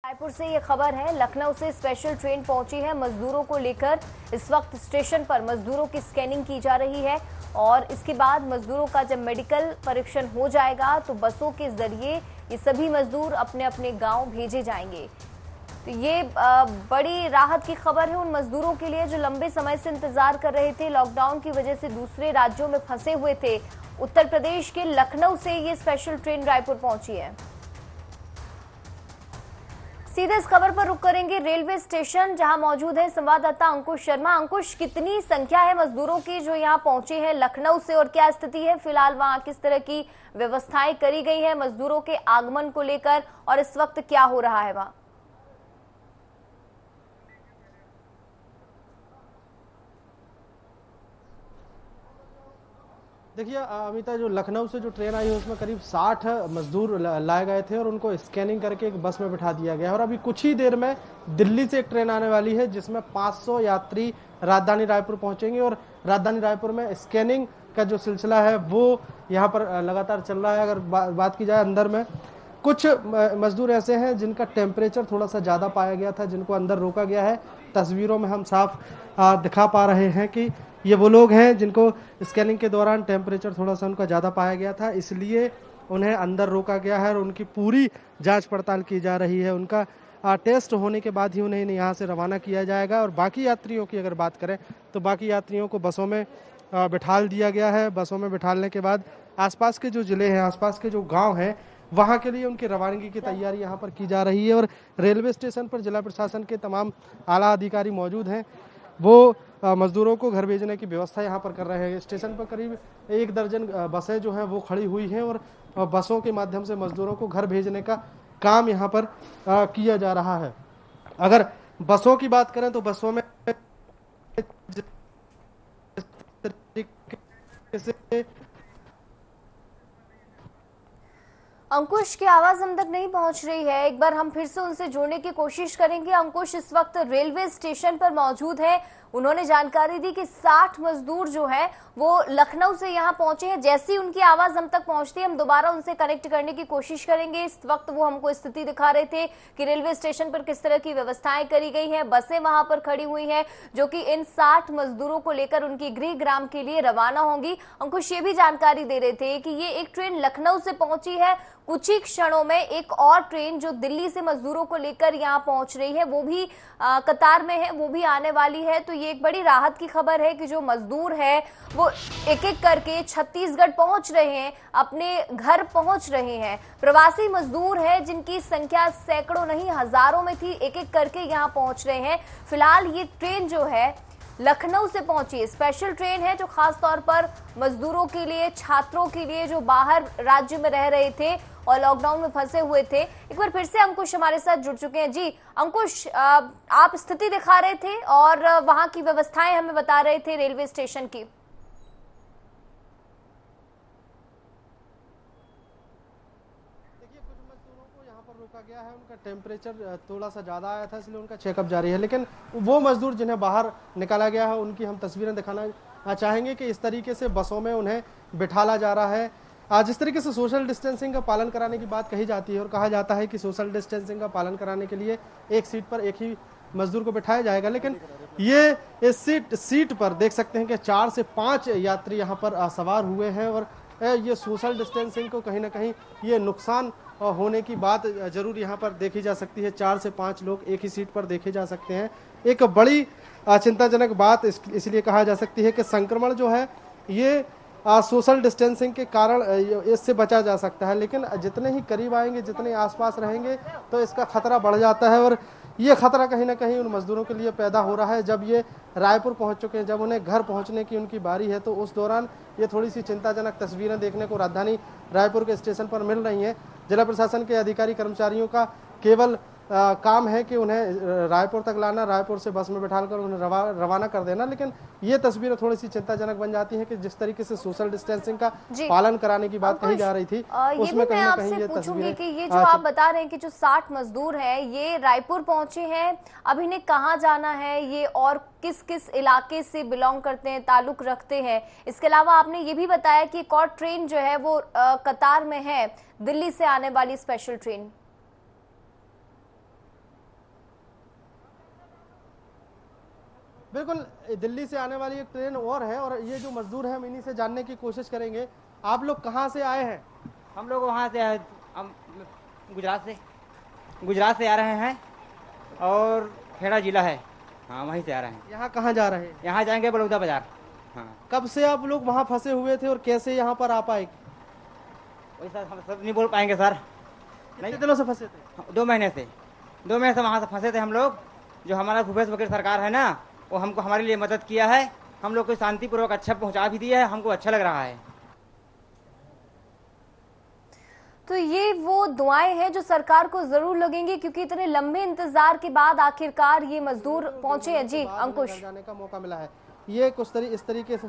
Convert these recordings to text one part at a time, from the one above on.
रायपुर से ये खबर है, लखनऊ से स्पेशल ट्रेन पहुंची है मजदूरों को लेकर। इस वक्त स्टेशन पर मजदूरों की स्कैनिंग की जा रही है और इसके बाद मजदूरों का जब मेडिकल परीक्षण हो जाएगा तो बसों के जरिए ये सभी मजदूर अपने अपने गांव भेजे जाएंगे। तो ये बड़ी राहत की खबर है उन मजदूरों के लिए जो लंबे समय से इंतजार कर रहे थे, लॉकडाउन की वजह से दूसरे राज्यों में फंसे हुए थे। उत्तर प्रदेश के लखनऊ से ये स्पेशल ट्रेन रायपुर पहुंची है। सीधे इस खबर पर रुक करेंगे रेलवे स्टेशन, जहां मौजूद है संवाददाता अंकुश शर्मा। अंकुश, कितनी संख्या है मजदूरों की जो यहां पहुंचे हैं लखनऊ से और क्या स्थिति है फिलहाल वहां? किस तरह की व्यवस्थाएं करी गई है मजदूरों के आगमन को लेकर और इस वक्त क्या हो रहा है वहां? देखिए अमिता, जो लखनऊ से जो ट्रेन आई है उसमें करीब 60 मजदूर लाए गए थे और उनको स्कैनिंग करके एक बस में बिठा दिया गया है। और अभी कुछ ही देर में दिल्ली से एक ट्रेन आने वाली है जिसमें 500 यात्री राजधानी रायपुर पहुंचेंगे और राजधानी रायपुर में स्कैनिंग का जो सिलसिला है वो यहाँ पर लगातार चल रहा है। अगर बात की जाए अंदर में, कुछ मजदूर ऐसे हैं जिनका टेम्परेचर थोड़ा सा ज़्यादा पाया गया था, जिनको अंदर रोका गया है। तस्वीरों में हम साफ दिखा पा रहे हैं कि ये वो लोग हैं जिनको स्कैनिंग के दौरान टेम्परेचर थोड़ा सा उनका ज़्यादा पाया गया था, इसलिए उन्हें अंदर रोका गया है और उनकी पूरी जांच पड़ताल की जा रही है। उनका टेस्ट होने के बाद ही उन्हें यहाँ से रवाना किया जाएगा। और बाकी यात्रियों की अगर बात करें तो बाकी यात्रियों को बसों में बिठाल दिया गया है। बसों में बिठालने के बाद आसपास के जो ज़िले हैं, आसपास के जो गाँव हैं, वहाँ के लिए उनकी रवानगी की तैयारी यहाँ पर की जा रही है। और रेलवे स्टेशन पर जिला प्रशासन के तमाम आला अधिकारी मौजूद हैं, वो मजदूरों को घर भेजने की व्यवस्था यहाँ पर कर रहे हैं। स्टेशन पर करीब 1 दर्जन बसें जो हैं वो खड़ी हुई हैं और बसों के माध्यम से मजदूरों को घर भेजने का काम यहाँ पर किया जा रहा है। अगर बसों की बात करें तो बसों में अंकुश की आवाज हम तक नहीं पहुंच रही है, एक बार हम फिर से उनसे जोड़ने की कोशिश करेंगे। अंकुश इस वक्त रेलवे स्टेशन पर मौजूद है, उन्होंने जानकारी दी कि 60 मजदूर जो हैं वो लखनऊ से यहां पहुंचे हैं। जैसी उनकी आवाज हम तक पहुंचती है हम दोबारा उनसे कनेक्ट करने की कोशिश करेंगे। इस वक्त वो हमको स्थिति दिखा रहे थे कि रेलवे स्टेशन पर किस तरह की व्यवस्थाएं करी गई हैं, बसें वहां पर खड़ी हुई हैं जो कि इन 60 मजदूरों को लेकर उनकी गृह ग्राम के लिए रवाना होंगी। अंकुश ये भी जानकारी दे रहे थे कि ये एक ट्रेन लखनऊ से पहुंची है, कुछ ही क्षणों में एक और ट्रेन जो दिल्ली से मजदूरों को लेकर यहाँ पहुंच रही है वो भी कतार में है, वो भी आने वाली है। तो ये एक बड़ी राहत की खबर है कि जो मजदूर है वो एक एक करके छत्तीसगढ़ पहुंच रहे हैं, अपने घर पहुंच रहे हैं। प्रवासी मजदूर हैं जिनकी संख्या सैकड़ों नहीं हजारों में थी, एक एक करके यहाँ पहुंच रहे हैं। फिलहाल ये ट्रेन जो है लखनऊ से पहुंची, स्पेशल ट्रेन है जो खास तौर पर मजदूरों के लिए, छात्रों के लिए जो बाहर राज्य में रह रहे थे और लॉकडाउन में फंसे हुए थे। एक बार फिर से अंकुश हमारे साथ जुड़ चुके हैं। जी अंकुश, आप स्थिति दिखा रहे थे और वहां की व्यवस्थाएं हमें बता रहे थे रेलवे स्टेशन की। रोका गया है, उनका टेम्परेचर थोड़ा सा ज़्यादा आया था इसलिए उनका चेकअप जारी है। लेकिन वो मजदूर जिन्हें बाहर निकाला गया है उनकी हम तस्वीरें दिखाना चाहेंगे कि इस तरीके से बसों में उन्हें बिठाला जा रहा है। जिस तरीके से सोशल डिस्टेंसिंग का पालन कराने की बात कही जाती है और कहा जाता है कि सोशल डिस्टेंसिंग का पालन कराने के लिए एक सीट पर एक ही मजदूर को बिठाया जाएगा, लेकिन ये इस सीट पर देख सकते हैं कि 4 से 5 यात्री यहाँ पर सवार हुए हैं। और ये सोशल डिस्टेंसिंग को कहीं ना कहीं ये नुकसान होने की बात जरूर यहाँ पर देखी जा सकती है। 4 से 5 लोग एक ही सीट पर देखे जा सकते हैं। एक बड़ी चिंताजनक बात इसलिए कहा जा सकती है कि संक्रमण जो है ये सोशल डिस्टेंसिंग के कारण इससे बचा जा सकता है, लेकिन जितने ही करीब आएंगे, जितने आसपास रहेंगे तो इसका खतरा बढ़ जाता है। और ये खतरा कहीं ना कहीं उन मजदूरों के लिए पैदा हो रहा है। जब ये रायपुर पहुंच चुके हैं, जब उन्हें घर पहुंचने की उनकी बारी है, तो उस दौरान ये थोड़ी सी चिंताजनक तस्वीरें देखने को राजधानी रायपुर के स्टेशन पर मिल रही हैं। जिला प्रशासन के अधिकारी कर्मचारियों का केवल काम है कि उन्हें रायपुर तक लाना, रायपुर से बस में बिठाकर उन्हें रवाना कर देना। लेकिन ये तस्वीरें थोड़ी सी चिंताजनक बन जाती हैं कि जिस तरीके से सोशल डिस्टेंसिंग का पालन कराने की बात कही जा रही थी उसमें कहीं ना कहीं ये तस्वीरें कि ये जो आप बता रहे हैं कि जो 60 मजदूर हैं ये रायपुर पहुंचे हैं, अब इन्हें कहाँ जाना है ये और किस किस इलाके से बिलोंग करते हैं, ताल्लुक रखते हैं। इसके अलावा आपने ये भी बताया कि एक और ट्रेन जो है वो कतार में है, दिल्ली से आने वाली स्पेशल ट्रेन। बिल्कुल, दिल्ली से आने वाली एक ट्रेन और है और ये जो मजदूर हैं हम इन्हीं से जानने की कोशिश करेंगे। आप लोग कहाँ से आए हैं? हम लोग वहाँ से हम गुजरात से आ रहे हैं और खेड़ा जिला है। हाँ, वहीं से आ रहे हैं। यहाँ कहाँ जा रहे हैं? यहाँ जाएंगे बलौदा बाजार। हाँ, कब से आप लोग वहाँ फंसे हुए थे और कैसे यहाँ पर आ पाए? वैसा हम सब नहीं बोल पाएंगे सर। कितने दिनों से फंसे थे? 2 महीने से वहाँ से फंसे थे हम लोग। जो हमारा भूपेश बघेल सरकार है ना, वो हमको हमारे लिए मदद किया है। हम लोग को शांतिपूर्वक अच्छा पहुँचा भी दिया है। हमको अच्छा लग रहा है। तो ये वो दुआएं हैं जो सरकार को जरूर लगेंगी, क्योंकि इतने लंबे इंतजार के बाद आखिरकार ये मजदूर पहुंचे हैं। जी अंकुश, घर जाने का मौका मिला है। ये कुछ इस तरीके से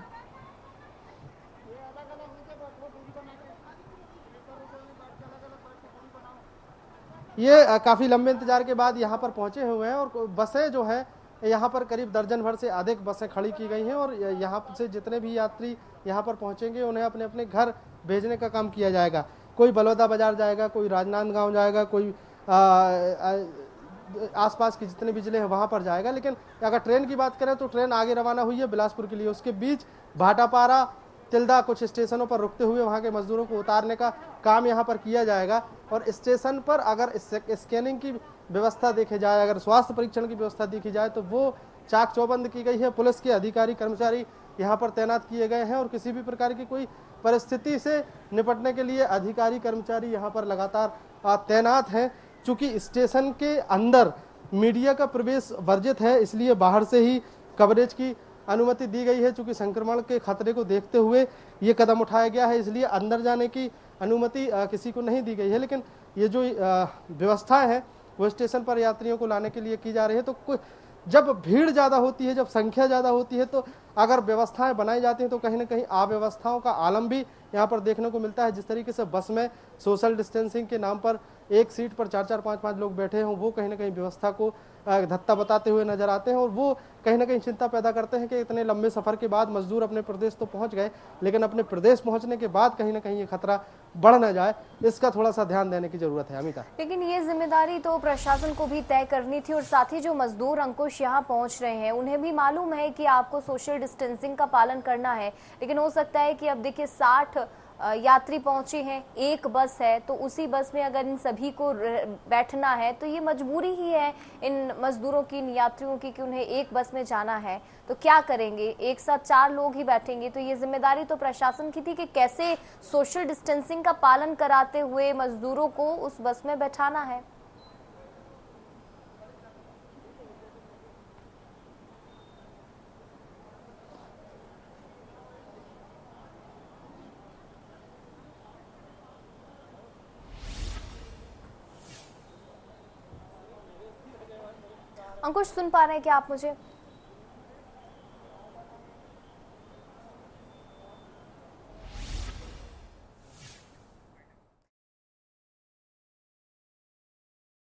ये काफी लंबे इंतजार के बाद यहाँ पर पहुंचे हुए हैं और बसें जो है यहाँ पर करीब दर्जन भर से अधिक बसें खड़ी की गई हैं और यहाँ से जितने भी यात्री यहाँ पर पहुंचेंगे उन्हें अपने अपने घर भेजने का काम किया जाएगा। कोई बलौदा बाजार जाएगा, कोई राजनांदगांव जाएगा, कोई आसपास के जितने भी जिले हैं वहाँ पर जाएगा। लेकिन अगर ट्रेन की बात करें तो ट्रेन आगे रवाना हुई है बिलासपुर के लिए। उसके बीच भाटापारा, तिल्दा कुछ स्टेशनों पर रुकते हुए वहाँ के मजदूरों को उतारने का काम यहाँ पर किया जाएगा। और स्टेशन पर अगर स्कैनिंग की व्यवस्था देखी जाए, अगर स्वास्थ्य परीक्षण की व्यवस्था देखी जाए तो वो चाक चौबंद की गई है। पुलिस के अधिकारी कर्मचारी यहाँ पर तैनात किए गए हैं और किसी भी प्रकार की कोई परिस्थिति से निपटने के लिए अधिकारी कर्मचारी यहाँ पर लगातार तैनात हैं। चूंकि स्टेशन के अंदर मीडिया का प्रवेश वर्जित है, इसलिए बाहर से ही कवरेज की अनुमति दी गई है। चूंकि संक्रमण के खतरे को देखते हुए ये कदम उठाया गया है, इसलिए अंदर जाने की अनुमति किसी को नहीं दी गई है। लेकिन ये जो व्यवस्थाएं हैं वो स्टेशन पर यात्रियों को लाने के लिए की जा रही है। तो जब भीड़ ज़्यादा होती है, जब संख्या ज़्यादा होती है, तो अगर व्यवस्थाएं बनाई जाती हैं तो कहीं ना कहीं अव्यवस्थाओं का आलम भी यहाँ पर देखने को मिलता है। जिस तरीके से बस में सोशल डिस्टेंसिंग के नाम पर एक सीट पर 4-4, 5-5 लोग बैठे हों, वो कहीं ना कहीं व्यवस्था को धत्ता बताते हुए नजर आते हैं और वो कहीं ना कहीं चिंता पैदा करते हैं कि इतने लंबे सफर के बाद मजदूर अपने प्रदेश तो पहुंच गए, लेकिन अपने प्रदेश पहुंचने के बाद कहीं ना कहीं ये खतरा बढ़ न जाए, इसका थोड़ा सा ध्यान देने की जरूरत है। अमिता, लेकिन ये जिम्मेदारी तो प्रशासन को भी तय करनी थी और साथ ही जो मजदूर अंकुश यहाँ पहुंच रहे हैं उन्हें भी मालूम है कि आपको सोशल डिस्टेंसिंग का पालन करना है। लेकिन हो सकता है कि अब देखिए 60 यात्री पहुंचे हैं, एक बस है, तो उसी बस में अगर इन सभी को बैठना है तो ये मजबूरी ही है इन मजदूरों की, इन यात्रियों की, कि उन्हें एक बस में जाना है। तो क्या करेंगे? एक साथ 4 लोग ही बैठेंगे। तो ये जिम्मेदारी तो प्रशासन की थी कि कैसे सोशल डिस्टेंसिंग का पालन कराते हुए मजदूरों को उस बस में बैठाना है। अंकुश, सुन पा रहे हैं क्या आप मुझे?